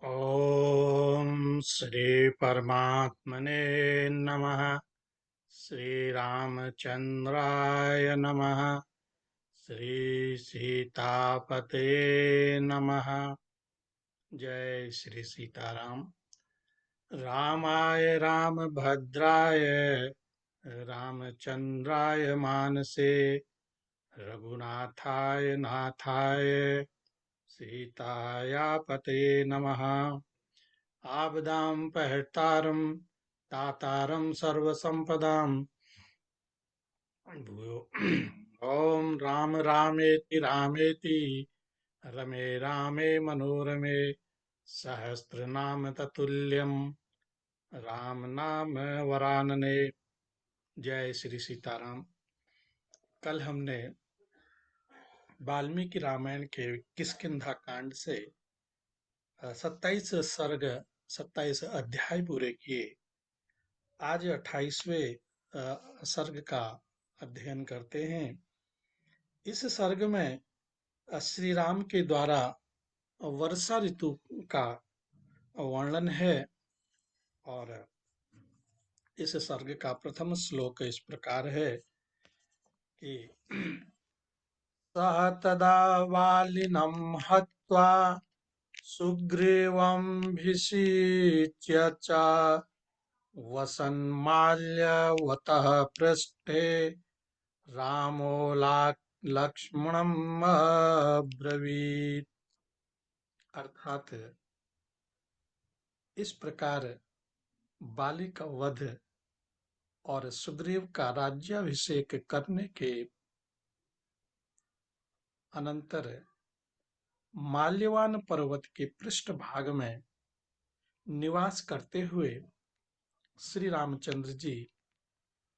ॐ श्री परमात्मने नमः। श्री रामचंद्राय नमः। श्री सीतापते नमः। जय श्री सीताराम। रामाय रामभद्राय रामचंद्राय मानसे रघुनाथाय नाथाय सीताया पते नमः। आपदां दातारं सर्वसम्पदां भूयो ॐ राम रामेति रामेति रमे रामे मनोरमे सहस्रनाम ततुल्यं राम नाम वरानने। जय श्री सीताराम। कल हमने वाल्मीकि रामायण के किष्किंधा कांड से 27 सर्ग 27 अध्याय पूरे किए। आज 28वें सर्ग का अध्ययन करते हैं। इस सर्ग में श्री राम के द्वारा वर्षा ऋतु का वर्णन है और इस सर्ग का प्रथम श्लोक इस प्रकार है कि सह तदा वालिनं हत्वा सुग्रीवं च वसन्माल्यवतः पृष्ठे रामो लक्ष्मणम् अब्रवीत्। अर्थात इस प्रकार बाली का वध और सुग्रीव का राज्याभिषेक करने के अनंतर माल्यवान पर्वत के पृष्ठभाग में निवास करते हुए श्री रामचंद्र जी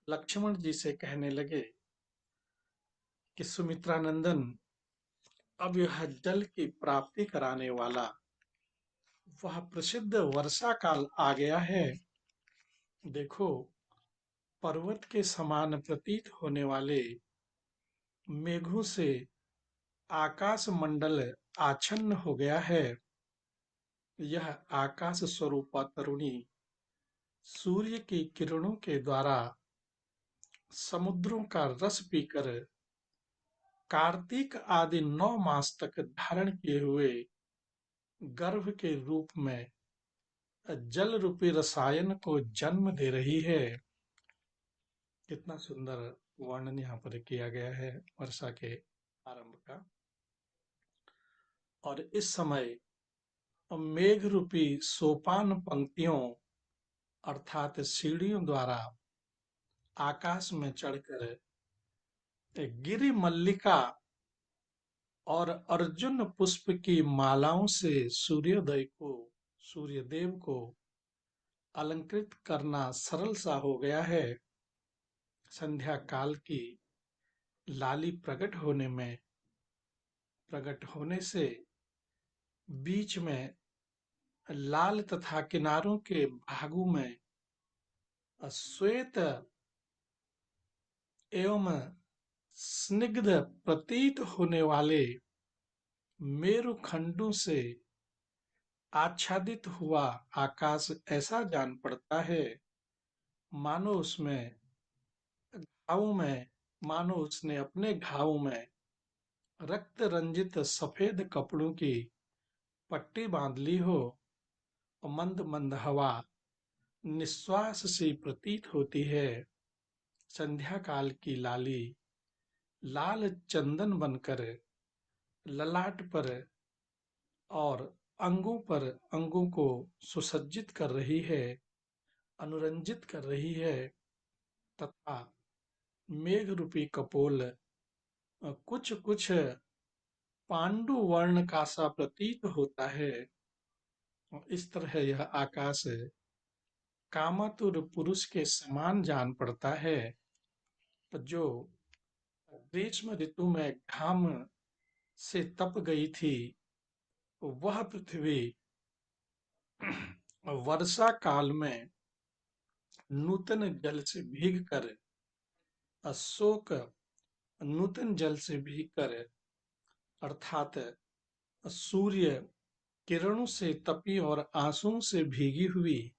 लक्ष्मण जी से कहने लगे कि सुमित्रा नंदन, अब यह जल की प्राप्ति कराने वाला वह प्रसिद्ध वर्षा काल आ गया है। देखो, पर्वत के समान प्रतीत होने वाले मेघों से आकाश मंडल आच्छन्न हो गया है। यह आकाश स्वरूपा तरुणी सूर्य की किरणों के द्वारा समुद्रों का रस पीकर कार्तिक आदि 9 मास तक धारण किए हुए गर्भ के रूप में जल रूपी रसायन को जन्म दे रही है। कितना सुंदर वर्णन यहाँ पर किया गया है वर्षा के आरंभ का। और इस समय मेघ रूपी सोपान पंक्तियों अर्थात सीढ़ियों द्वारा आकाश में चढ़कर गिरि मल्लिका और अर्जुन पुष्प की मालाओं से सूर्यदेव को अलंकृत करना सरल सा हो गया है। संध्या काल की लाली प्रकट होने से बीच में लाल तथा किनारों के भागों में श्वेत एवं स्निग्ध प्रतीत होने वाले मेरु खंडों से आच्छादित हुआ आकाश ऐसा जान पड़ता है मानो उसमें घावों में मानो उसने अपने घावों में रक्त रंजित सफेद कपड़ों की पट्टी बांध ली हो और मंद मंद हवा निश्वास सी प्रतीत होती है। संध्या काल की लाली लाल चंदन बनकर ललाट पर और अंगों को सुसज्जित कर रही है, अनुरंजित कर रही है तथा मेघ रूपी कपोल कुछ कुछ पांडु वर्ण का सा प्रतीत होता है। और इस तरह यह आकाश कामातुर पुरुष के समान जान पड़ता है। तो जो ग्रीष्म ऋतु में घाम से तप गई थी वह पृथ्वी वर्षा काल में नूतन जल से भीगकर अशोक नूतन जल से भीगकर अर्थात सूर्य किरणों से तपी और आंसुओं से भीगी हुई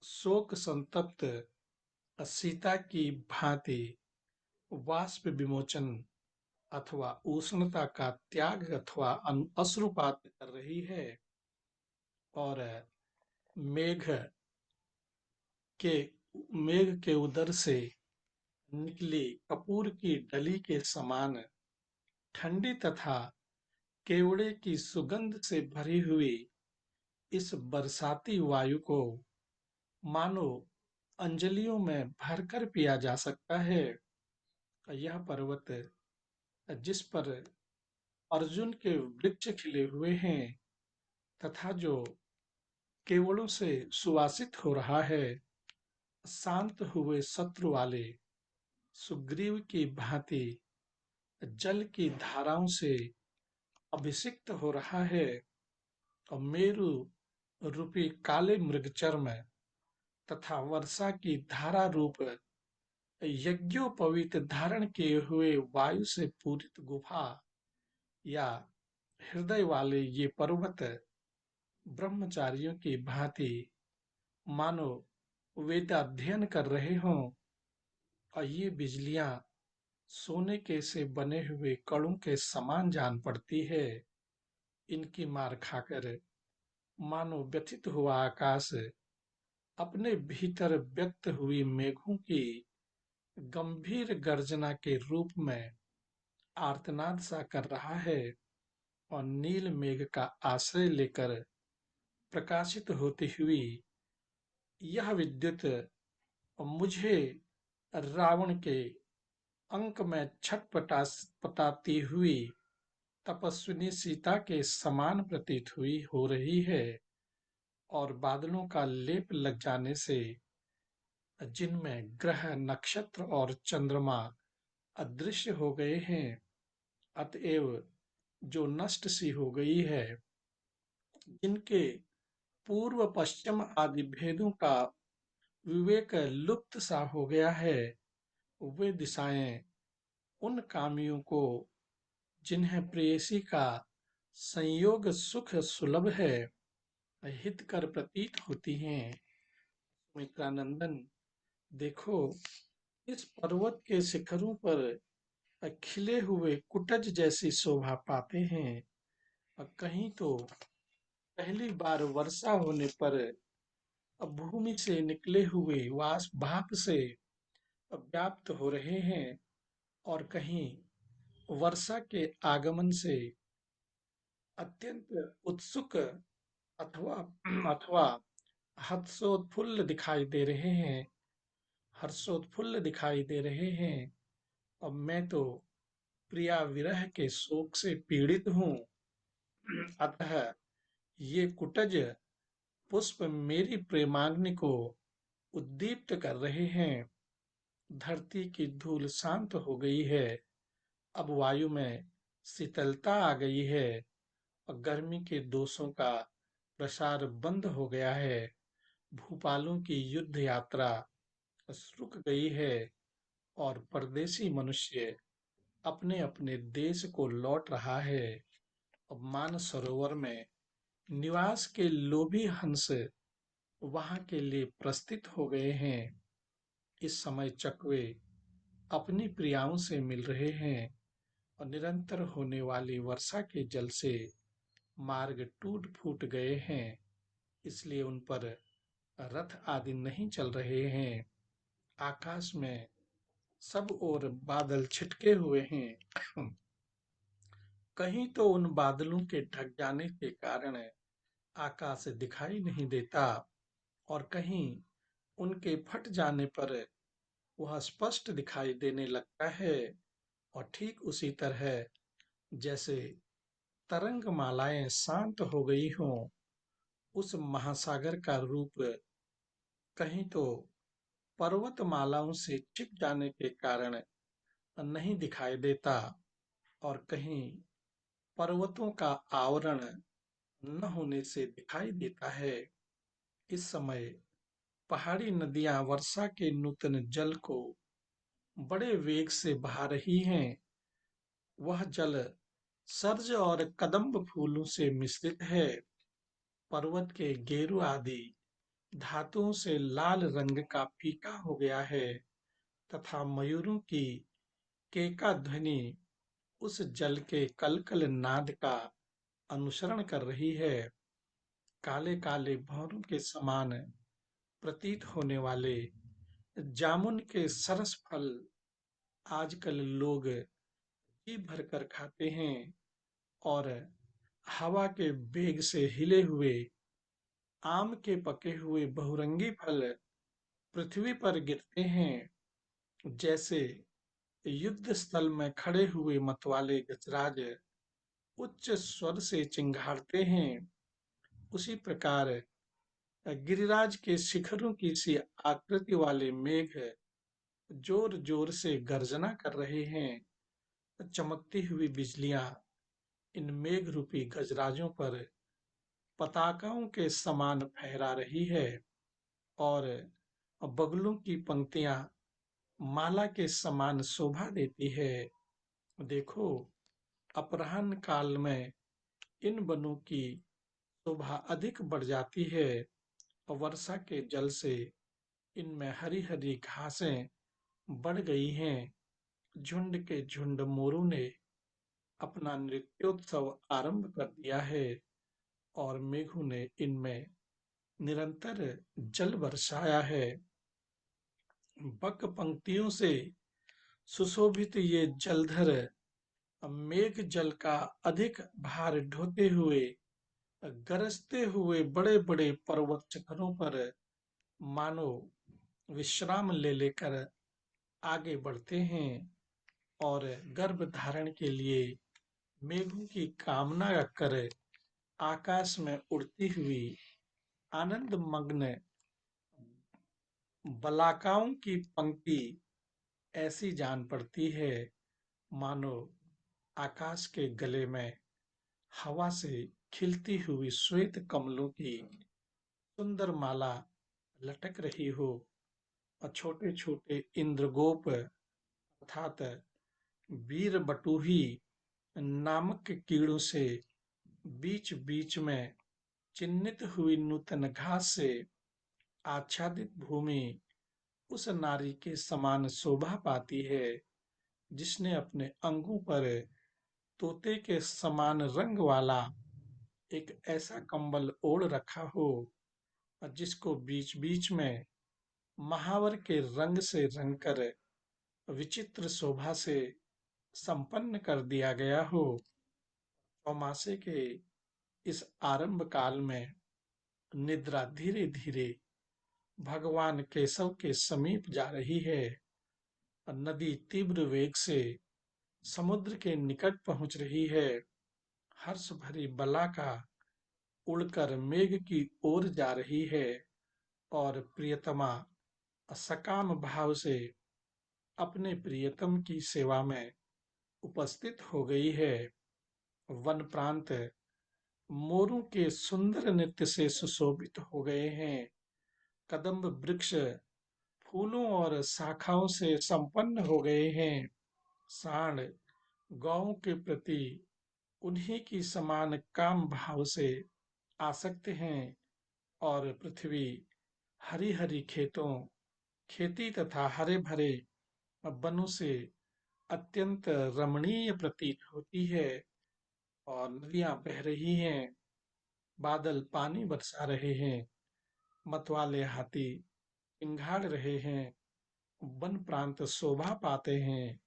शोक संतप्त सीता की भांति वाष्प विमोचन अथवा उष्णता का त्याग अथवा अश्रुपात कर रही है। और मेघ के मेघ के उदर से निकली कपूर की डली के समान ठंडी तथा केवड़े की सुगंध से भरी हुई इस बरसाती वायु को मानो अंजलियों में भरकर पिया जा सकता है। यह पर्वत जिस पर अर्जुन के वृक्ष खिले हुए हैं तथा जो केवड़ों से सुवासित हो रहा है, शांत हुए शत्रु वाले सुग्रीव की भांति जल की धाराओं से अभिषिक्त हो रहा है। और मेरु रूपी काले मृगचर्म तथा वर्षा की धारा रूप यज्ञोपवीत धारण किए हुए वायु से पूरित गुफा या हृदय वाले ये पर्वत ब्रह्मचारियों की भांति मानो वेदाध्ययन कर रहे हों। और ये बिजलियां सोने के से बने हुए कणों के समान जान पड़ती है। इनकी मार खाकर मानो व्यथित हुआ आकाश अपने भीतर व्यक्त हुई मेघों की गंभीर गर्जना के रूप में आर्तनाद सा कर रहा है। और नील मेघ का आश्रय लेकर प्रकाशित होती हुई यह विद्युत मुझे रावण के अंक में छटपटाती हुई तपस्विनी सीता के समान प्रतीत हुई हो रही है। और बादलों का लेप लग जाने से जिनमें ग्रह नक्षत्र और चंद्रमा अदृश्य हो गए हैं, अतएव जो नष्ट सी हो गई है, जिनके पूर्व पश्चिम आदि भेदों का विवेक लुप्त सा हो गया है, वे दिशाएं उन कामियों को जिन्हें प्रेयसी का संयोग सुख सुलभ है हितकर प्रतीत होती हैं। मित्रानंदन, देखो, इस पर्वत के शिखरों पर खिले हुए कुटज जैसी शोभा पाते हैं। और कहीं तो पहली बार वर्षा होने पर भूमि से निकले हुए वाष्प भाप से व्याप्त हो रहे हैं, और कहीं वर्षा के आगमन से अत्यंत उत्सुक अथवा अथवा हर्षोत्फुल्ल दिखाई दे रहे हैं, हर्षोत्फुल्ल दिखाई दे रहे हैं। अब मैं तो प्रिया विरह के शोक से पीड़ित हूँ, अतः ये कुटज पुष्प मेरी प्रेमाग्नि को उद्दीप्त कर रहे हैं। धरती की धूल शांत हो गई है, अब वायु में शीतलता आ गई है और गर्मी के दोषों का प्रसार बंद हो गया है। भूपालों की युद्ध यात्रा रुक गई है और परदेसी मनुष्य अपने अपने देश को लौट रहा है। अब मानसरोवर में निवास के लोभी हंस वहां के लिए प्रस्थित हो गए हैं। इस समय चकवे अपनी प्रियाओं से मिल रहे हैं और निरंतर होने वाली वर्षा के जल से मार्ग टूट फूट गए हैं, इसलिए उन पर रथ आदि नहीं चल रहे हैं। आकाश में सब ओर बादल छिटके हुए हैं। कहीं तो उन बादलों के ढक जाने के कारण आकाश दिखाई नहीं देता, और कहीं उनके फट जाने पर वह स्पष्ट दिखाई देने लगता है। और ठीक उसी तरह जैसे तरंग मालाएं शांत हो गई हों, उस महासागर का रूप कहीं तो पर्वतमालाओं से छिप जाने के कारण नहीं दिखाई देता, और कहीं पर्वतों का आवरण न होने से दिखाई देता है। इस समय पहाड़ी नदियां वर्षा के नूतन जल को बड़े वेग से बहा रही हैं। वह जल सर्ज और कदम्ब फूलों से मिश्रित है। पर्वत के गेरु आदि धातुओं से लाल रंग का फीका हो गया है तथा मयूरों की केका ध्वनि उस जल के कलकल नाद का अनुसरण कर रही है। काले काले भंवरों के समान प्रतीत होने वाले जामुन के सरस फल आजकल लोग जी भरकर खाते हैं और हवा के वेग से हिले हुए आम के पके हुए बहुरंगी फल पृथ्वी पर गिरते हैं। जैसे युद्ध स्थल में खड़े हुए मतवाले गजराज उच्च स्वर से चिंघाड़ते हैं, उसी प्रकार गिरिराज के शिखरों की सी आकृति वाले मेघ जोर जोर से गर्जना कर रहे हैं। चमकती हुई बिजलियां इन मेघ रूपी गजराजों पर पताकाओं के समान फहरा रही है और बगुलों की पंक्तियां माला के समान शोभा देती है। देखो, अपराह्न काल में इन वनों की शोभा अधिक बढ़ जाती है और वर्षा के जल से इनमें हरी हरी घासें बढ़ गई हैं। झुंड के झुंड मोरों ने अपना नृत्योत्सव आरंभ कर दिया है और मेघों ने इनमें निरंतर जल बरसाया है। बक पंक्तियों से सुशोभित ये जलधर मेघ जल का अधिक भार ढोते हुए गरजते हुए बड़े बड़े पर्वत शिखरों पर मानो विश्राम ले लेकर आगे बढ़ते हैं और गर्भ धारण के लिए मेघों की कामना कर आकाश में उड़ती हुई आनंद मग्न बलाकाओं की पंक्ति ऐसी जान पड़ती है मानो आकाश के गले में हवा से खिलती हुई श्वेत कमलों की सुंदर माला लटक रही हो और छोटे छोटे इंद्रगोप अर्थात वीर बटुही नामक कीड़ों से बीच बीच में चिन्हित हुई नूतन घास से आच्छादित भूमि उस नारी के समान शोभा पाती है जिसने अपने अंगों पर तोते के समान रंग वाला एक ऐसा कंबल ओढ़ रखा हो और जिसको बीच बीच में महावर के रंग से रंग कर विचित्र शोभा से संपन्न कर दिया गया हो। चौमासे के इस आरंभ काल में निद्रा धीरे धीरे भगवान केशव के समीप जा रही है। नदी तीव्र वेग से समुद्र के निकट पहुंच रही है। हर्ष भरी बलाका उड़कर मेघ की ओर जा रही है और प्रियतमा सकाम भाव से अपने प्रियतम की सेवा में उपस्थित हो गई है। वन प्रांत मोरों के सुंदर नृत्य से सुशोभित हो गए हैं। कदम्ब वृक्ष फूलों और शाखाओं से संपन्न हो गए हैं। सांड गौओं के प्रति उन्हीं की समान काम भाव से आसक्त हैं और पृथ्वी हरी हरी खेती तथा हरे भरे वनों से अत्यंत रमणीय प्रतीत होती है और नदियां बह रही हैं, बादल पानी बरसा रहे हैं, मतवाले हाथी चिंघाड़ रहे हैं, वन प्रांत शोभा पाते हैं।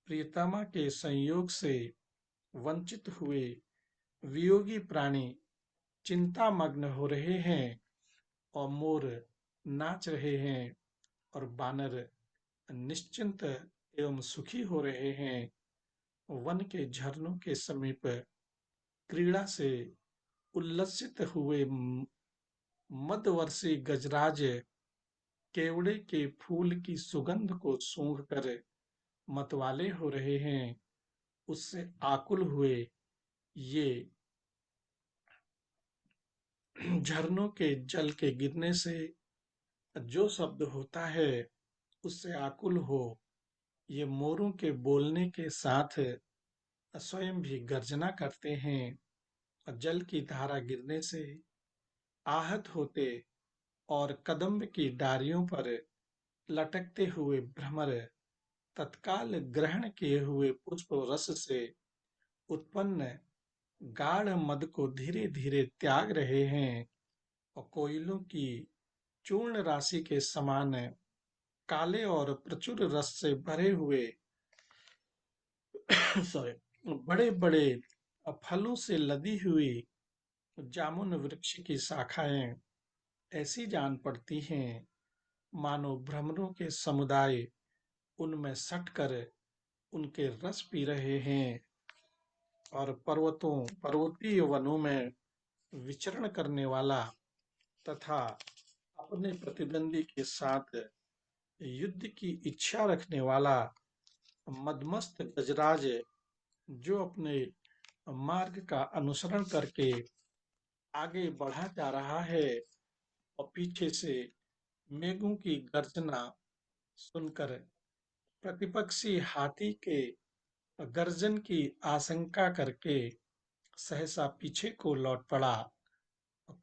प्रियतमा के संयोग से वंचित हुए वियोगी प्राणी चिंतामग्न हो रहे हैं और मोर नाच रहे हैं और बानर निश्चिंत एवं सुखी हो रहे हैं। वन के झरनों के समीप क्रीड़ा से उल्लसित हुए मध्यवर्षी गजराज केवड़े के फूल की सुगंध को सूंघ कर मतवाले हो रहे हैं। उससे आकुल हुए ये झरनों के जल के गिरने से जो शब्द होता है उससे आकुल हो ये मोरों के बोलने के साथ स्वयं भी गर्जना करते हैं। जल की धारा गिरने से आहत होते और कदम्ब की डारियों पर लटकते हुए भ्रमर तत्काल ग्रहण किए हुए पुष्प रस से उत्पन्न गाढ़ मद को धीरे धीरे त्याग रहे हैं और कोयलों की चूर्ण राशि के समान काले और प्रचुर रस से भरे हुए सॉरी बड़े बड़े फलों से लदी हुई जामुन वृक्ष की शाखाएं ऐसी जान पड़ती हैं मानो भ्रमरों के समुदाय उनमें सटकर उनके रस पी रहे हैं और पर्वतीय वनों में विचरण करने वाला तथा अपने प्रतिद्वंदी के साथ युद्ध की इच्छा रखने वाला मदमस्त गजराज जो अपने मार्ग का अनुसरण करके आगे बढ़ा जा रहा है और पीछे से मेघों की गर्जना सुनकर प्रतिपक्षी हाथी के गर्जन की आशंका करके सहसा पीछे को लौट पड़ा।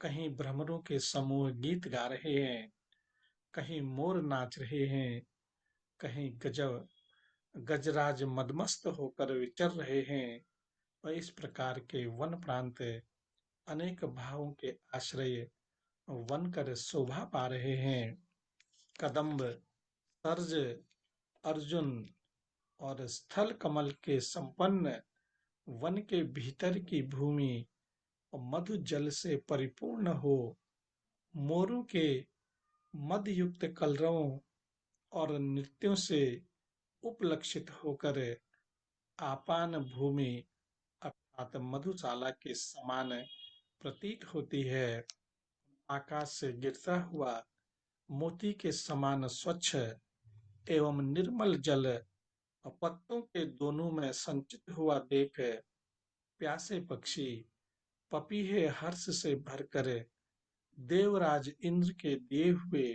कहीं भ्रमरों के समूह गीत गा रहे हैं, कहीं मोर नाच रहे हैं, कहीं गजराज मदमस्त होकर विचर रहे हैं और इस प्रकार के वन प्रांत अनेक भावों के आश्रय बनकर शोभा पा रहे हैं। कदम्ब, सर्ज, अर्जुन और स्थल कमल के संपन्न वन के भीतर की भूमि मधु जल से परिपूर्ण हो मोरों के मद युक्त कलरवों और नृत्यों से उपलक्षित होकर आपान भूमि अर्थात मधुशाला के समान प्रतीत होती है। आकाश से गिरता हुआ मोती के समान स्वच्छ एवं निर्मल जल पत्तों के दोनों में संचित हुआ देख प्यासे पक्षी पपीहे हर्ष से भरकर देवराज इंद्र के दिए हुए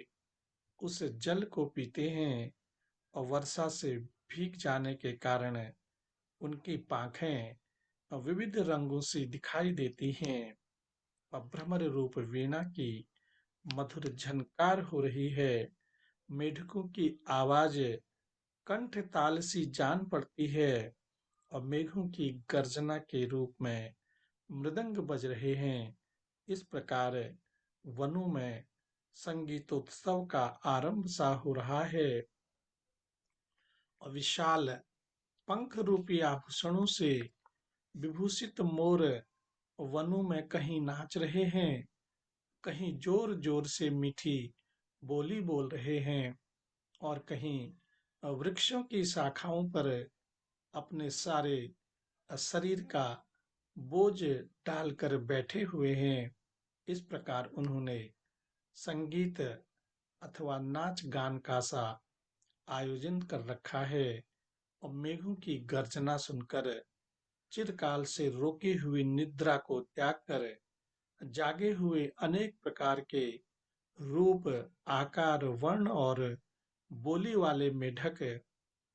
उस जल को पीते हैं और वर्षा से भीग जाने के कारण उनकी पाखें विविध रंगों से दिखाई देती हैं और भ्रमर रूप वीणा की मधुर झनकार हो रही है। मेढकों की आवाज कंठ ताल सी जान पड़ती है और मेघों की गर्जना के रूप में मृदंग बज रहे हैं। इस प्रकार वनों में संगीतोत्सव का आरंभ सा हो रहा है और विशाल पंख रूपी आभूषणों से विभूषित मोर वनों में कहीं नाच रहे हैं, कहीं जोर जोर से मीठी बोली बोल रहे हैं और कहीं वृक्षों की शाखाओं पर अपने सारे शरीर का बोझ डालकर बैठे हुए हैं। इस प्रकार उन्होंने संगीत अथवा नाच गान का सा आयोजन कर रखा है और मेघों की गर्जना सुनकर चिरकाल से रोकी हुई निद्रा को त्याग कर जागे हुए अनेक प्रकार के रूप, आकार, वर्ण और बोली वाले मेढक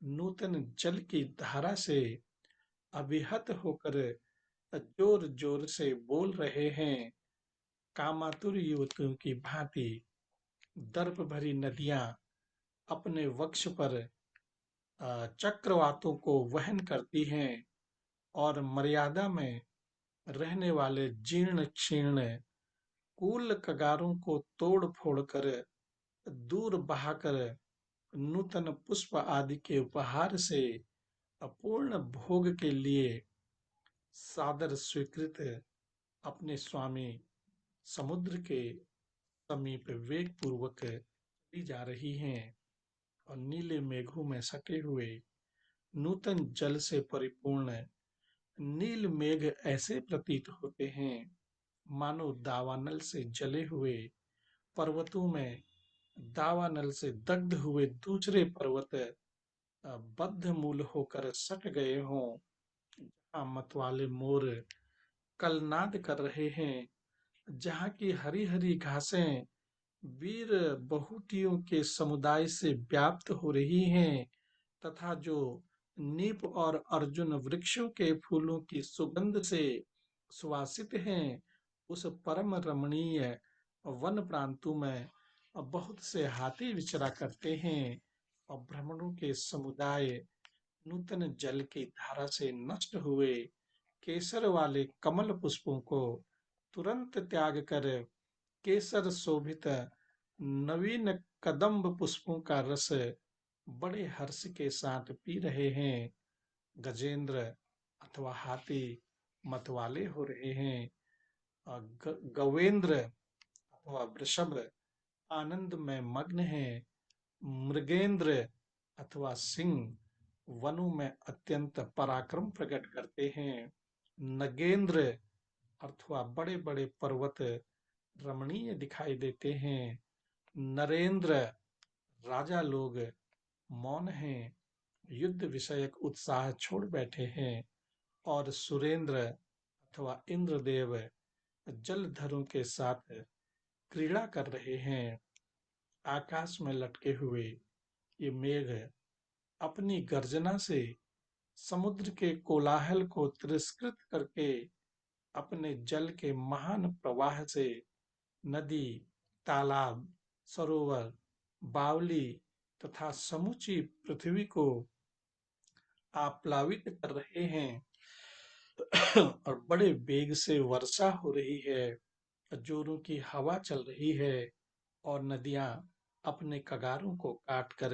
नूतन जल की धारा से अभिहत होकर जोर जोर से बोल रहे हैं। कामातुर युवतियों की भांति दर्प भरी नदियां अपने वक्ष पर चक्रवातों को वहन करती हैं और मर्यादा में रहने वाले जीर्ण क्षीर्ण कूल कगारों को तोड़ फोड़ कर दूर बहाकर नूतन पुष्प आदि के उपहार से अपूर्ण भोग के लिए सादर स्वीकृत अपने स्वामी समुद्र के समीप वेग पूर्वक चली जा रही हैं और नीले मेघों में सटे हुए नूतन जल से परिपूर्ण नील मेघ ऐसे प्रतीत होते हैं मानो दावानल से जले हुए पर्वतों में दावानल से दग्ध हुए दूसरे पर्वत बद्ध मूल होकर सट गए हों। जहाँ मतवाले मोर कलनाद कर रहे हैं, जहाँ की हरी हरी घासें वीर बहुटियों के समुदाय से व्याप्त हो रही हैं तथा जो नीप और अर्जुन वृक्षों के फूलों की सुगंध से सुवासित हैं, उस परम रमणीय वन प्रांतों में बहुत से हाथी विचरा करते हैं और ब्राह्मणों के समुदाय नूतन जल की धारा से नष्ट हुए केसर वाले कमल पुष्पों को तुरंत त्याग कर केसर शोभित नवीन कदम्ब पुष्पों का रस बड़े हर्ष के साथ पी रहे हैं। गजेंद्र अथवा हाथी मतवाले हो रहे हैं और गवेंद्र अथवा वृषभ आनंद में मग्न है। मृगेंद्र अथवा सिंह वनों में अत्यंत पराक्रम प्रकट करते हैं। नगेंद्र अथवा बड़े बड़े पर्वत रमणीय दिखाई देते हैं। नरेंद्र राजा लोग मौन हैं, युद्ध विषयक उत्साह छोड़ बैठे हैं। और सुरेंद्र अथवा इंद्रदेव जलधरों के साथ क्रीड़ा कर रहे हैं। आकाश में लटके हुए ये मेघ अपनी गर्जना से समुद्र के कोलाहल को तिरस्कृत करके अपने जल के महान प्रवाह से नदी, तालाब, सरोवर, बावली तथा समूची पृथ्वी को आप्लावित कर रहे हैं। और बड़े वेग से वर्षा हो रही है, जोरों की हवा चल रही है और नदियां अपने कगारों को काट कर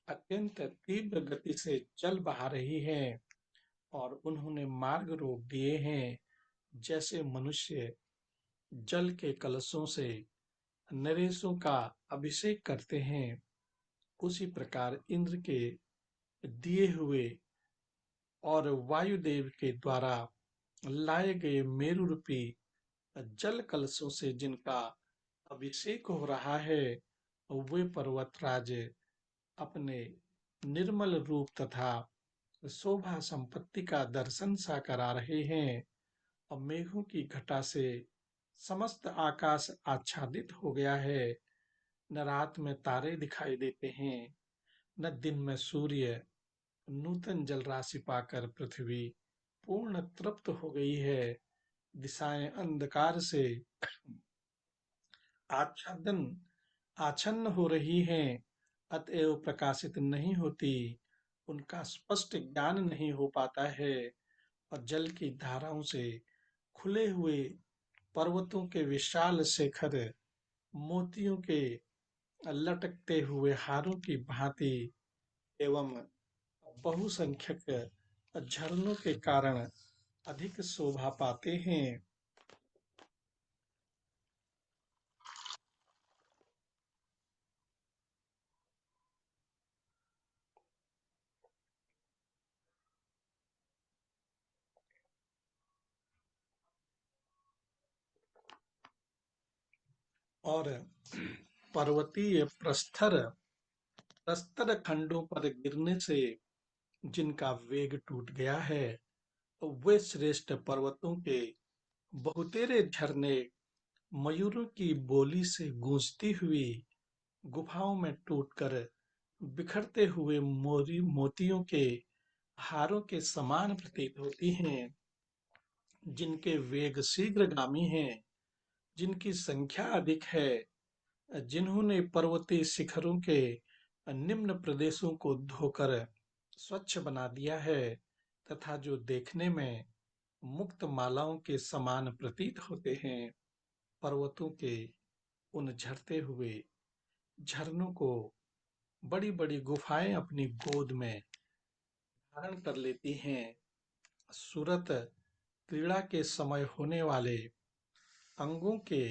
अत्यंत तीव्र गति से चल बहा रही हैं और उन्होंने मार्ग रोक दिए हैं। जैसे मनुष्य जल के कलशों से नरेशों का अभिषेक करते हैं, उसी प्रकार इंद्र के दिए हुए और वायुदेव के द्वारा लाए गए मेरु रूपी जल कलशों से जिनका अभिषेक हो रहा है, वे पर्वतराज अपने निर्मल रूप तथा शोभा संपत्ति का दर्शन सा करा रहे हैं। और मेघों की घटा से समस्त आकाश आच्छादित हो गया है। न रात में तारे दिखाई देते हैं, न दिन में सूर्य। नूतन जल राशि पाकर पृथ्वी पूर्ण तृप्त हो गई है। दिशाएं अंधकार से आच्छादन आच्छन्न हो रही हैं, अतएव प्रकाशित नहीं होती। उनका स्पष्ट ज्ञान नहीं हो पाता है और जल की धाराओं से खुले हुए पर्वतों के विशाल शिखर मोतियों के लटकते हुए हारों की भांति एवं बहुसंख्यक झरनों के कारण अधिक शोभा पाते हैं। और पर्वतीय प्रस्तर खंडों पर गिरने से जिनका वेग टूट गया है, वे श्रेष्ठ पर्वतों के बहुतेरे झरने मयूरों की बोली से गूंजती हुई गुफाओं में टूटकर बिखरते हुए मोतियों के हारों के समान प्रतीत होती हैं। जिनके वेग शीघ्रगामी हैं, जिनकी संख्या अधिक है, जिन्होंने पर्वतीय शिखरों के निम्न प्रदेशों को धोकर स्वच्छ बना दिया है तथा जो देखने में मुक्त मालाओं के समान प्रतीत होते हैं। पर्वतों के उन झरते हुए झरनों को बड़ी बड़ी गुफाएं अपनी गोद में धारण कर लेती हैं। सूरत क्रीड़ा के समय होने वाले अंगों के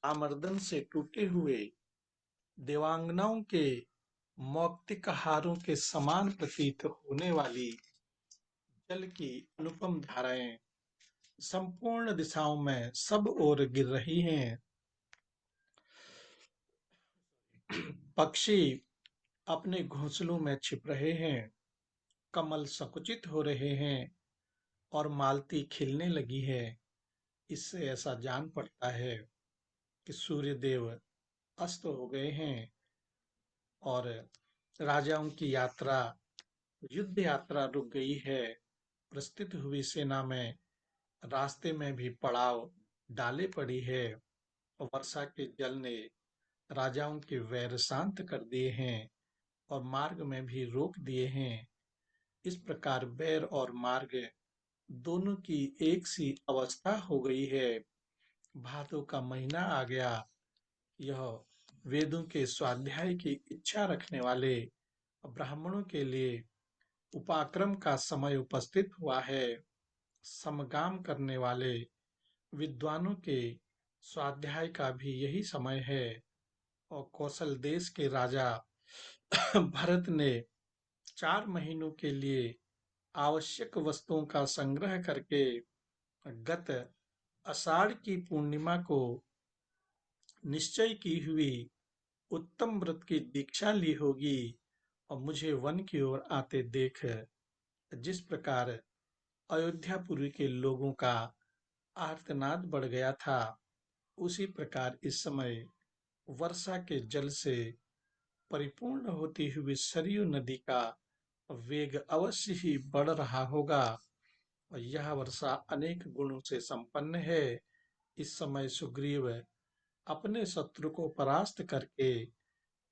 आमर्दन से टूटे हुए देवांगनाओं के मौक्तिक हारों के समान प्रतीत होने वाली जल की अनुपम धाराएं संपूर्ण दिशाओं में सब ओर गिर रही हैं। पक्षी अपने घोंसलों में छिप रहे हैं, कमल संकुचित हो रहे हैं और मालती खिलने लगी है। इससे ऐसा जान पड़ता है कि सूर्य देव अस्त हो गए हैं और राजाओं की यात्रा, युद्ध यात्रा रुक गई है। प्रस्थित हुई सेना में रास्ते में भी पड़ाव डाले पड़ी है वर्षा के जल ने राजाओं के वैर शांत कर दिए हैं और मार्ग में भी रोक दिए हैं। इस प्रकार बैर और मार्ग दोनों की एक सी अवस्था हो गई है। भादों का महीना आ गया। यह वेदों के स्वाध्याय की इच्छा रखने वाले ब्राह्मणों के लिए उपाक्रम का समय उपस्थित हुआ है। समगाम करने वाले विद्वानों के स्वाध्याय का भी यही समय है। और कौशल देश के राजा भरत ने 4 महीनों के लिए आवश्यक वस्तुओं का संग्रह करके गत आषाढ़ की पूर्णिमा को निश्चय की हुई उत्तम व्रत की दीक्षा ली होगी। और मुझे वन की ओर आते देख जिस प्रकार अयोध्यापुरी के लोगों का आर्तनाद बढ़ गया था, उसी प्रकार इस समय वर्षा के जल से परिपूर्ण होती हुई सरयू नदी का वेग अवश्य ही बढ़ रहा होगा। और यह वर्षा अनेक गुणों से संपन्न है। इस समय सुग्रीव अपने शत्रु को परास्त करके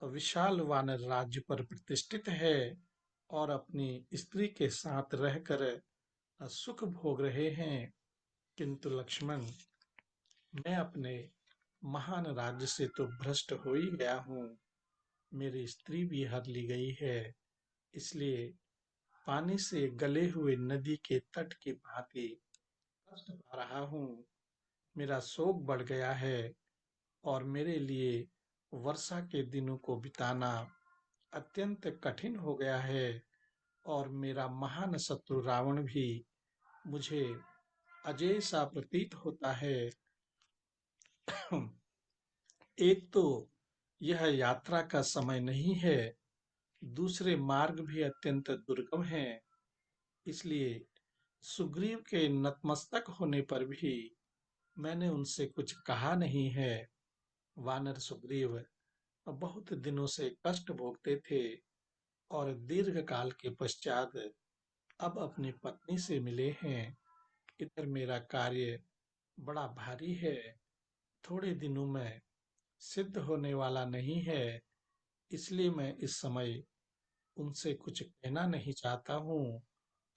विशाल वानर राज्य पर प्रतिष्ठित है और अपनी स्त्री के साथ रहकर सुख भोग रहे हैं। किंतु लक्ष्मण, मैं अपने महान राज्य से तो भ्रष्ट हो ही गया हूँ। मेरी स्त्री भी हर ली गई है। इसलिए पानी से गले हुए नदी के तट की भांति कष्ट पा रहा हूँ। मेरा शोक बढ़ गया है और मेरे लिए वर्षा के दिनों को बिताना अत्यंत कठिन हो गया है। और मेरा महान शत्रु रावण भी मुझे अजय सा प्रतीत होता है। एक तो यह यात्रा का समय नहीं है, दूसरे मार्ग भी अत्यंत दुर्गम हैं। इसलिए सुग्रीव के नतमस्तक होने पर भी मैंने उनसे कुछ कहा नहीं है। वानर सुग्रीव बहुत दिनों से कष्ट भोगते थे और दीर्घ काल के पश्चात अब अपनी पत्नी से मिले हैं। इधर मेरा कार्य बड़ा भारी है, थोड़े दिनों में सिद्ध होने वाला नहीं है। इसलिए मैं इस समय उनसे कुछ कहना नहीं चाहता हूँ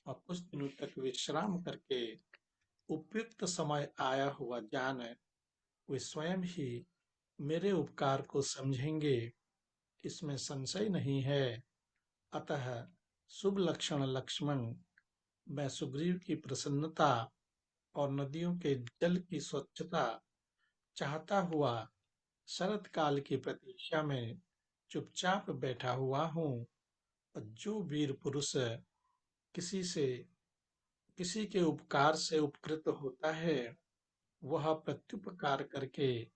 और कुछ दिनों तक विश्राम करके उपयुक्त समय आया हुआ जान वे स्वयं ही मेरे उपकार को समझेंगे, इसमें संशय नहीं है। अतः शुभ लक्षण लक्ष्मण, मैं सुग्रीव की प्रसन्नता और नदियों के जल की स्वच्छता चाहता हुआ शरत काल की प्रतीक्षा में चुपचाप बैठा हुआ हूँ। जो वीर पुरुष किसी से किसी के उपकार से उपकृत होता है, वह प्रत्युपकार करके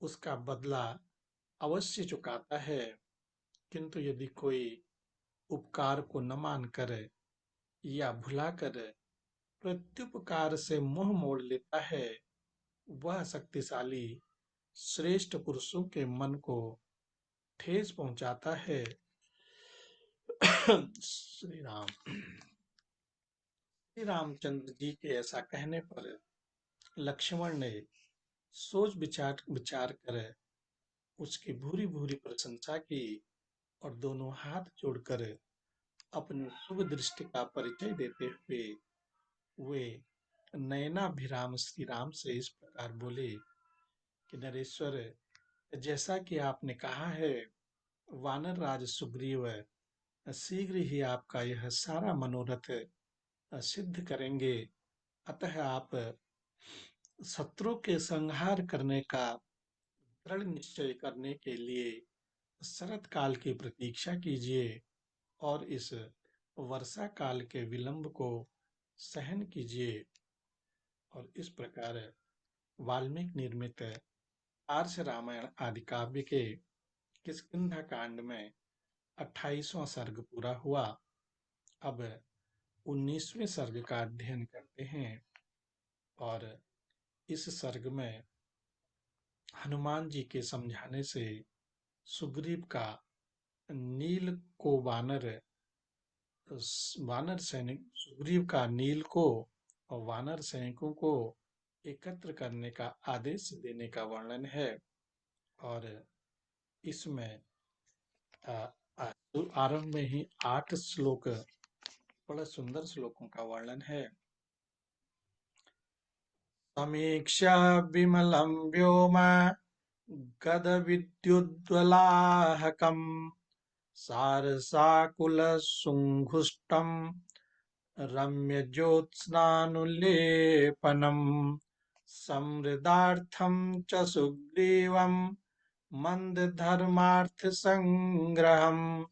उसका बदला अवश्य चुकाता है। किंतु यदि कोई उपकार को न मानकर या भुलाकर प्रत्युपकार से मुंह मोड़ लेता है, वह शक्तिशाली श्रेष्ठ पुरुषों के मन को ठेस पहुंचाता है। श्री राम। श्री रामचंद्र जी के ऐसा कहने पर लक्ष्मण ने सोच विचार विचार कर उसकी भूरी भूरी प्रशंसा की और दोनों हाथ जोड़कर अपनी शुभ दृष्टि का परिचय देते हुए वे नयनाभिराम श्री राम से इस प्रकार बोले कि नरेश्वर, जैसा कि आपने कहा है, वानर राज सुग्रीव शीघ्र ही आपका यह सारा मनोरथ सिद्ध करेंगे। अतः आप शत्रु के संहार करने का दृढ़ निश्चय करने के लिए शरत काल की प्रतीक्षा कीजिए और इस वर्षा काल के विलंब को सहन कीजिए। और इस प्रकार वाल्मीकि निर्मित आर्ष रामायण आदि काव्य के किष्किंधा कांड में 28वां सर्ग पूरा हुआ। अब 19वें सर्ग का अध्ययन करते हैं। और इस सर्ग में हनुमान जी के समझाने से सुग्रीव का नील को वानर सैनिक सुग्रीव का नील को और वानर सैनिकों को एकत्र करने का आदेश देने का वर्णन है। और इसमें आ, आरंभ में ही 8 श्लोक, बड़ा सुंदर श्लोकों का वर्णन है। समीक्ष्य विमलं व्योम गदविद्युद्वलाहकम् सारसाकुलसुङ्घुष्टं रम्यज्योत्स्नानुलेपनम् समृद्धार्थं च सुग्रीवं मन्दधर्मार्थसङ्ग्रहम्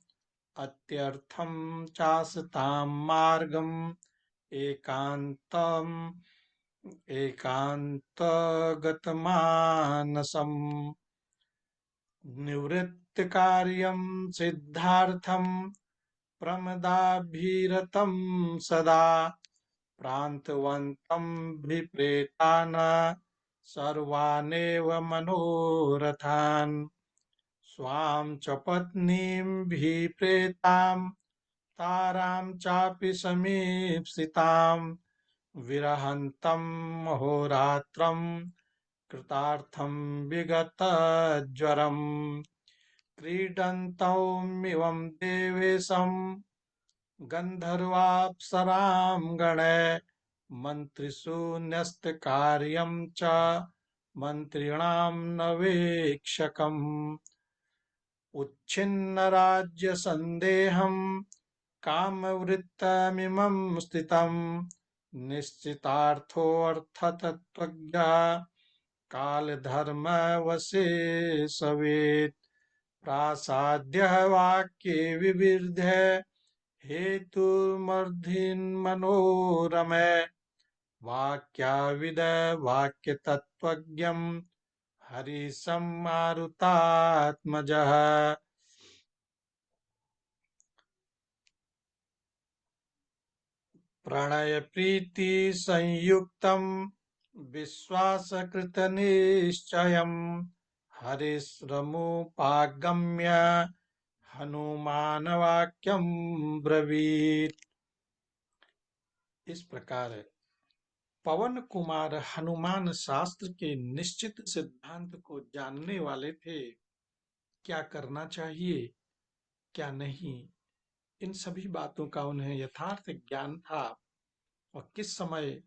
अत्यर्थं चासतां मार्गम् एकान्तम् एकान्तगतमानसम् निवृत्तकार्यं सिद्धार्थं प्रमदाभिरतं सदा प्रान्तवन्तं विप्रेतान् सर्वानेव मनोरथान् स्वां च पत्नीं विप्रेतां तारां चापि समीप्सितां विरहन्तं अहोरात्रं कृतार्थं विगतज्वरम् क्रीडन्तौमिवं देवेशं गन्धर्वाप्सरां गणे मन्त्रिषु न्यस्तकार्यं च मन्त्रिणां न वीक्षकम् उच्छिन्नराज्यसन्देहं कामवृत्तमिमं स्थितं निश्चितार्थोऽर्थतत्त्वज्ञा कालधर्मवशेषवेत् प्रासाद्यः वाक्ये विविध्ये हेतुमर्धिन्मनोरमे वाक्याविद वाक्यतत्त्वज्ञं हरिसम्मारुतात्मजः प्रणयप्रीतिसंयुक्तं विश्वासकृतनिश्चयम् हरिश्रमुपागम्य हनुमान वाक्यम ब्रवीत। इस प्रकार पवन कुमार हनुमान शास्त्र के निश्चित सिद्धांत को जानने वाले थे। क्या करना चाहिए, क्या नहीं, इन सभी बातों का उन्हें यथार्थ ज्ञान था। और किस समय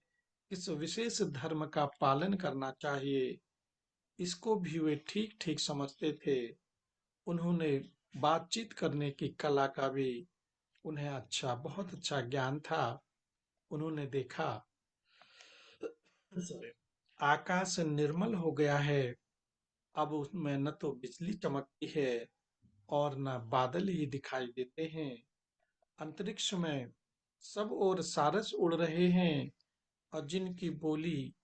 किस विशेष धर्म का पालन करना चाहिए, इसको भी वे ठीक ठीक समझते थे। उन्होंने बातचीत करने की कला का भी उन्हें बहुत अच्छा ज्ञान था। उन्होंने देखा आकाश निर्मल हो गया है, अब उसमें न तो बिजली चमकती है और न बादल ही दिखाई देते हैं। अंतरिक्ष में सब ओर सारस उड़ रहे हैं और जिनकी बोली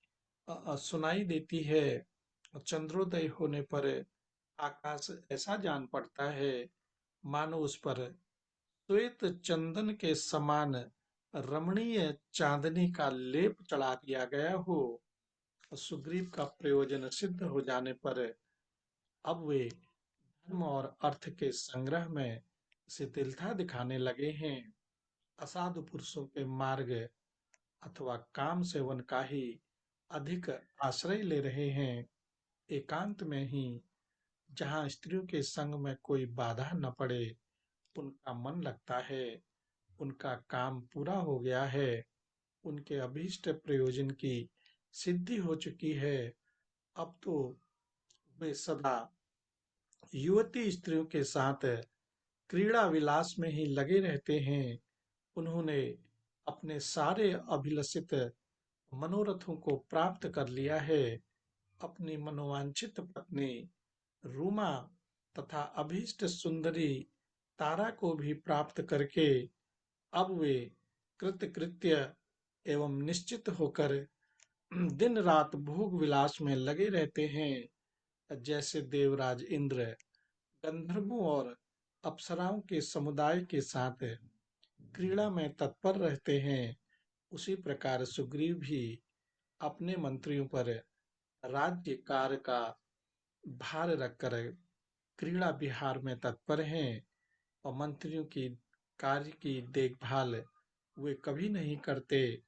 सुनाई देती है। और चंद्रोदय होने पर आकाश ऐसा जान पड़ता है मानो उस पर श्वेत चंदन के समान रमणीय चांदनी का लेप चढ़ा दिया गया हो। सुग्रीव का प्रयोजन सिद्ध हो जाने पर अब वे धर्म और अर्थ के संग्रह में शिथिलता दिखाने लगे हैं। असाधु पुरुषों के मार्ग अथवा काम सेवन का ही अधिक आश्रय ले रहे हैं। एकांत में ही, जहाँ स्त्रियों के संग में कोई बाधा न पड़े, उनका मन लगता है, उनका काम पूरा हो गया है, उनके अभीष्ट प्रयोजन की सिद्धि हो चुकी है। अब तो वे सदा युवती स्त्रियों के साथ क्रीड़ा विलास में ही लगे रहते हैं। उन्होंने अपने सारे अभिलषित मनोरथों को प्राप्त कर लिया है। अपनी मनोवांछित पत्नी रूमा तथा अभीष्ट सुंदरी तारा को भी प्राप्त करके अब वे कृतकृत्य एवं निश्चित होकर दिन रात भोग विलास में लगे रहते हैं। जैसे देवराज इंद्र गंधर्वों और अप्सराओं के समुदाय के साथ क्रीड़ा में तत्पर रहते हैं, उसी प्रकार सुग्रीव भी अपने मंत्रियों पर राज्य कार्य का भार रखकर क्रीड़ा विहार में तत्पर हैं। और मंत्रियों की कार्य की देखभाल वे कभी नहीं करते।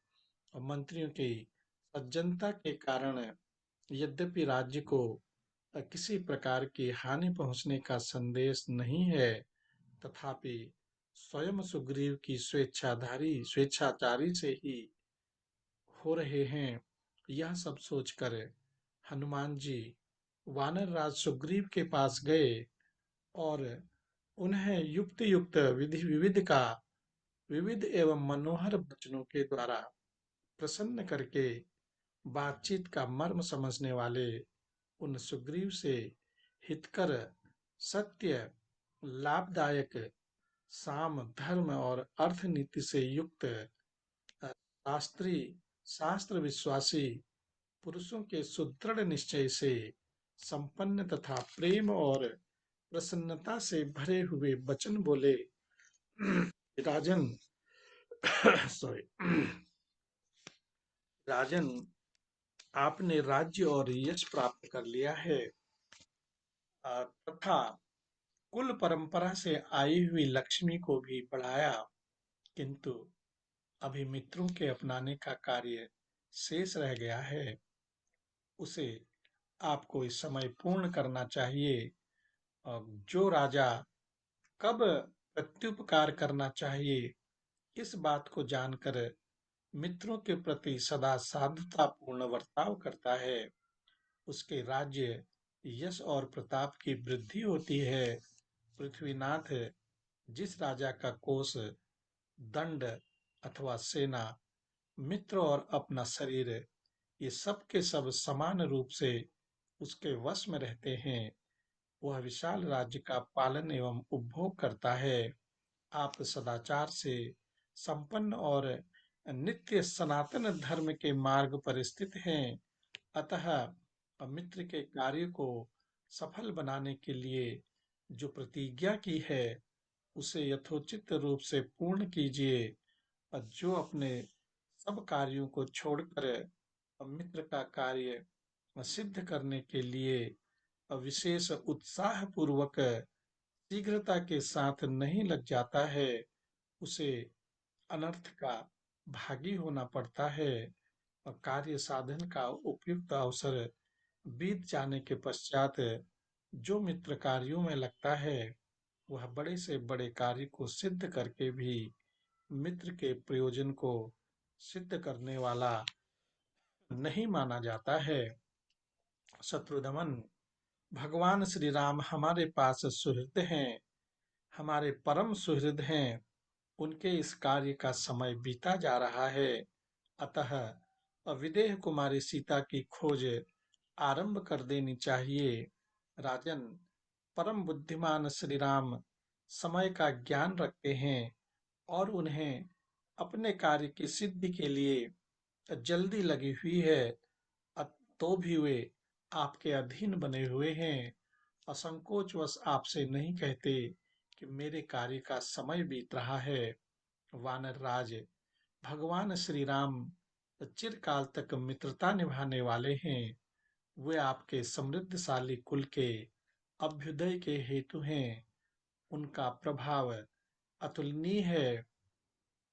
और मंत्रियों की सज्जनता के कारण यद्यपि राज्य को किसी प्रकार की हानि पहुंचने का संदेश नहीं है, तथापि स्वयं सुग्रीव की स्वेच्छाचारी से ही हो रहे हैं। यह सब सोचकर हनुमान जी वानर राज सुग्रीव के पास गए और उन्हें युक्त युक्त विधि विविध एवं मनोहर वचनों के द्वारा प्रसन्न करके बातचीत का मर्म समझने वाले उन सुग्रीव से हितकर, सत्य, लाभदायक, साम, धर्म और अर्थ नीति से युक्त शास्त्री शास्त्र विश्वासी पुरुषों के सुदृढ़ निश्चय से संपन्न तथा प्रेम और प्रसन्नता से भरे हुए वचन बोले। राजन, सॉरी, राजन, आपने राज्य और यश प्राप्त कर लिया है, तथा कुल परंपरा से आई हुई लक्ष्मी को भी बढ़ाया, किंतु अभी मित्रों के अपनाने का कार्य शेष रह गया है। उसे आपको इस समय पूर्ण करना चाहिए। जो राजा कब प्रत्युपकार करना चाहिए, इस बात को जानकर मित्रों के प्रति सदा साधुतापूर्ण बर्ताव करता है, उसके राज्य, यश और प्रताप की वृद्धि होती है। पृथ्वीनाथ, जिस राजा का कोष, दंड अथवा सेना, मित्र और अपना शरीर, ये सब के सब समान रूप से उसके वश में रहते हैं, वह विशाल राज्य का पालन एवं उपभोग करता है। आप सदाचार से संपन्न और नित्य सनातन धर्म के मार्ग पर स्थित हैं, अतः मित्र के कार्य को सफल बनाने के लिए जो प्रतिज्ञा की है, उसे यथोचित रूप से पूर्ण कीजिए। और जो अपने सब कार्यों को छोड़कर मित्र का कार्य सिद्ध करने के लिए विशेष उत्साह पूर्वक शीघ्रता के साथ नहीं लग जाता है, उसे अनर्थ का भागी होना पड़ता है। और कार्य साधन का उपयुक्त अवसर बीत जाने के पश्चात जो मित्र कार्यों में लगता है, वह बड़े से बड़े कार्य को सिद्ध करके भी मित्र के प्रयोजन को सिद्ध करने वाला नहीं माना जाता है। शत्रुदमन, भगवान श्री राम हमारे पास सुहृद हैं, हमारे परम सुहृद हैं। उनके इस कार्य का समय बीता जा रहा है, अतः विदेह कुमारी सीता की खोज आरंभ कर देनी चाहिए। राजन, परम बुद्धिमान श्री राम समय का ज्ञान रखते हैं और उन्हें अपने कार्य की सिद्धि के लिए जल्दी लगी हुई है। तो भी वे आपके अधीन बने हुए हैं। असंकोचवश आपसे नहीं कहते कि मेरे कार्य का समय बीत रहा है। वानर राज, भगवान श्री राम चिरकाल तक मित्रता निभाने वाले हैं। वे आपके समृद्धशाली कुल के अभ्युदय के हेतु हैं। उनका प्रभाव अतुलनीय है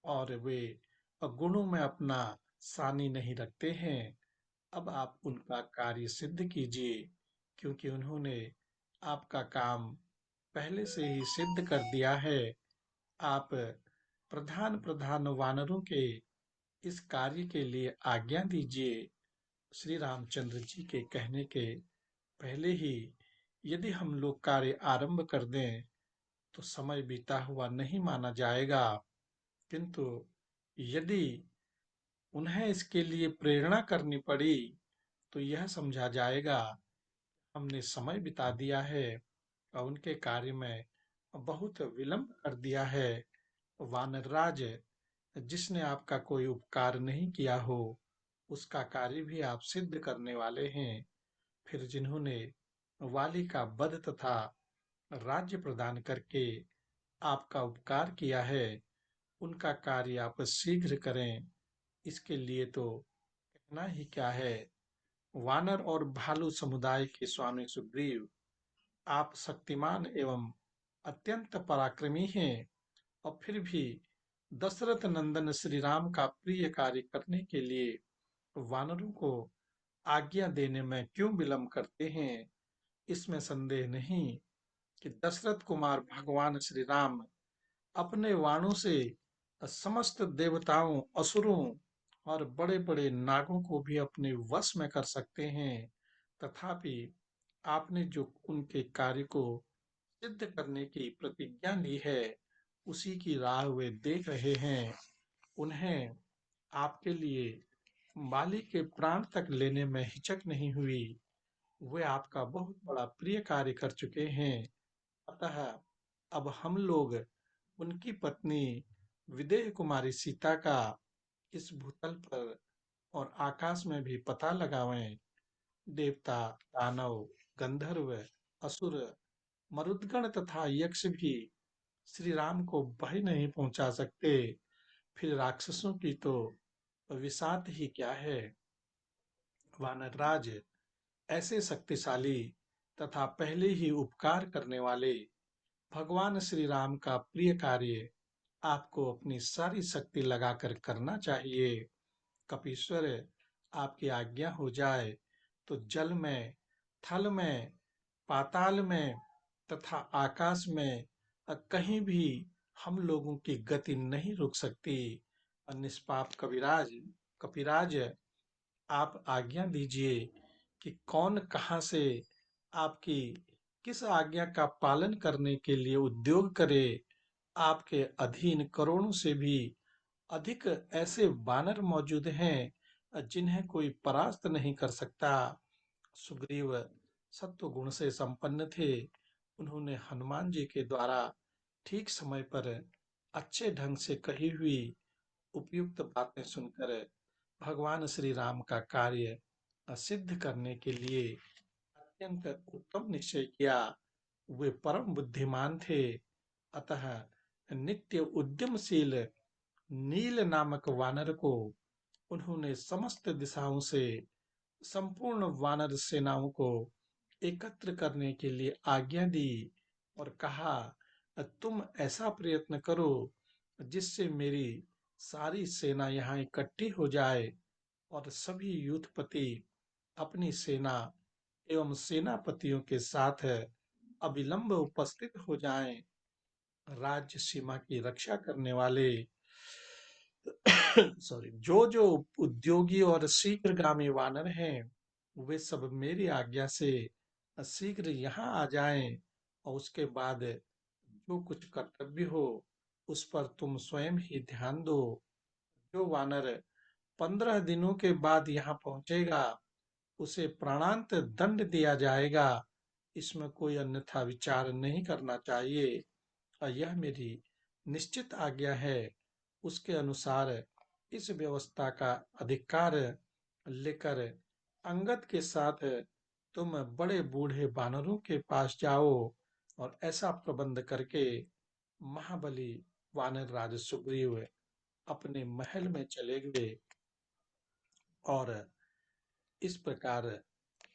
और वे गुणों में अपना सानी नहीं रखते हैं। अब आप उनका कार्य सिद्ध कीजिए, क्योंकि उन्होंने आपका काम पहले से ही सिद्ध कर दिया है। आप प्रधान प्रधान वानरों के इस कार्य के लिए आज्ञा दीजिए। श्री रामचंद्र जी के कहने के पहले ही यदि हम लोग कार्य आरंभ कर दें, तो समय बीता हुआ नहीं माना जाएगा, किंतु यदि उन्हें इसके लिए प्रेरणा करनी पड़ी, तो यह समझा जाएगा हमने समय बिता दिया है और उनके कार्य में बहुत विलंब कर दिया है। वानरराज, जिसने आपका कोई उपकार नहीं किया हो, उसका कार्य भी आप सिद्ध करने वाले हैं। फिर जिन्होंने वाली का वध तथा राज्य प्रदान करके आपका उपकार किया है, उनका कार्य आप शीघ्र करें। इसके लिए तो कहना ही क्या है। वानर और भालू समुदाय के स्वामी सुग्रीव, आप शक्तिमान एवं अत्यंत पराक्रमी हैं, और फिर भी दशरथ नंदन श्री राम का प्रिय कार्य करने के लिए वानरों को आज्ञा देने में क्यों विलंब करते हैं? इसमें संदेह नहीं कि दशरथ कुमार भगवान श्री राम अपने वाणों से समस्त देवताओं, असुरों और बड़े-बड़े नागों को भी अपने वश में कर सकते हैं। तथापि आपने जो उनके कार्य को सिद्ध करने की प्रतिज्ञा ली है, उसी की राह वे देख रहे हैं। उन्हें आपके लिए माली के प्राण तक लेने में हिचक नहीं हुई। वे आपका बहुत बड़ा प्रिय कार्य कर चुके हैं। अतः अब हम लोग उनकी पत्नी विदेह कुमारी सीता का इस भूतल पर और आकाश में भी पता लगावें। देवता, दानव, गंधर्व, असुर, मरुदगण तथा यक्ष भी श्री राम को भय नहीं पहुंचा सकते। फिर राक्षसों की तो विसात ही क्या है। वानरराज ऐसे शक्तिशाली तथा पहले ही उपकार करने वाले भगवान श्री राम का प्रिय कार्य आपको अपनी सारी शक्ति लगाकर करना चाहिए। कपीश्वर, आपकी आज्ञा हो जाए तो जल में, थल में, पाताल में तथा आकाश में कहीं भी हम लोगों की गति नहीं रुक सकती। निष्पाप कपिराज, आप आज्ञा दीजिए कि कौन कहाँ से आपकी किस आज्ञा का पालन करने के लिए उद्योग करे। आपके अधीन करोड़ों से भी अधिक ऐसे वानर मौजूद हैं जिन्हें कोई परास्त नहीं कर सकता। सुग्रीव सत्व गुण से संपन्न थे। उन्होंने हनुमान जी के द्वारा ठीक समय पर अच्छे ढंग से कही हुई उपयुक्त बातें सुनकर भगवान श्री राम का कार्य सिद्ध करने के लिए अत्यंत उत्तम निश्चय किया। वे परम बुद्धिमान थे। अतः नित्य उद्यमशील नील नामक वानर को उन्होंने समस्त दिशाओं से संपूर्ण वानर सेनाओं को एकत्र करने के लिए आज्ञा दी और कहा, तुम ऐसा प्रयत्न करो जिससे मेरी सारी सेना यहाँ इकट्ठी हो जाए और सभी युद्धपति अपनी सेना एवं सेनापतियों के साथ अविलंब उपस्थित हो जाएं। राज्य सीमा की रक्षा करने वाले सॉरी, जो जो उद्योगी और शीघ्रगामी वानर हैं, वे सब मेरी आज्ञा से शीघ्र यहाँ आ जाएं और उसके बाद जो कुछ कर्तव्य हो उस पर तुम स्वयं ही ध्यान दो। जो वानर 15 दिनों के बाद यहाँ पहुंचेगा उसे प्राणांत दंड दिया जाएगा। इसमें कोई अन्यथा विचार नहीं करना चाहिए और यह मेरी निश्चित आज्ञा है। उसके अनुसार इस व्यवस्था का अधिकार लेकर अंगद के साथ तुम बड़े बूढ़े बानरों के पास जाओ और ऐसा प्रबंध करके महाबली वानर राज सुग्रीव अपने महल में चले गए। और इस प्रकार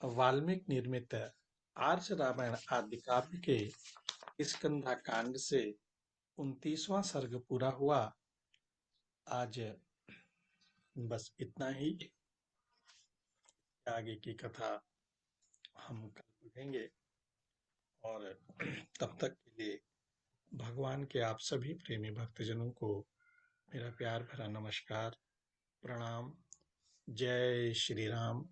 वाल्मीकि निर्मित आर्ष रामायण आदि काव्य के स्कंधा कांड से 29वां सर्ग पूरा हुआ। आज बस इतना ही। आगे की कथा हम कल पढ़ेंगे और तब तक के लिए भगवान के आप सभी प्रेमी भक्तजनों को मेरा प्यार भरा नमस्कार, प्रणाम। जय श्री राम।